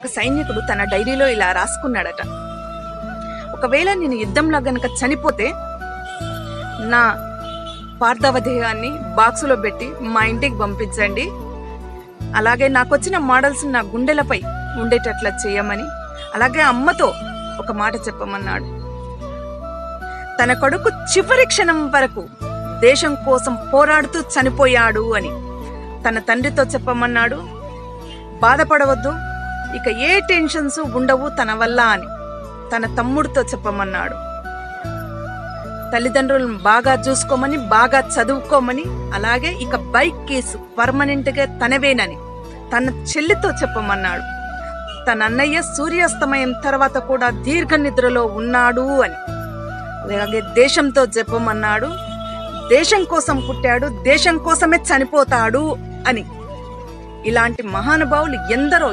ఒక సైనికుడు తన డైరీలో ఇలా రాసుకున్నాడట. ఒకవేళ నేను యుద్ధంలో గనక చనిపోతే నా పార్థవ దేహాన్ని బాక్సులో పెట్టి మా ఇంటికి పంపించండి. అలాగే నాకొచ్చిన మోడల్స్ నా గుండెలపై ఉండేటట్లా చేయమని, అలాగే అమ్మతో ఒక మాట చెప్పమన్నాడు. తన కొడుకు చివరి క్షణం వరకు దేశం కోసం పోరాడుతూ చనిపోయాడు అని తన తండ్రితో చెప్పమన్నాడు. బాధపడవద్దు, ఇక ఏ టెన్షన్స్ ఉండవు తన వల్ల అని తన తమ్ముడితో చెప్పమన్నాడు. తల్లిదండ్రులను బాగా చూసుకోమని, బాగా చదువుకోమని, అలాగే ఇక బైక్ కేసు పర్మనెంట్ గా తనవేనని తన చెల్లితో చెప్పమన్నాడు. తన అన్నయ్య సూర్యాస్తమయం తర్వాత కూడా దీర్ఘ నిద్రలో ఉన్నాడు అని, అలాగే దేశంతో చెప్పమన్నాడు. దేశం కోసం పుట్టాడు, దేశం కోసమే చనిపోతాడు అని. ఇలాంటి మహానుభావులు ఎందరో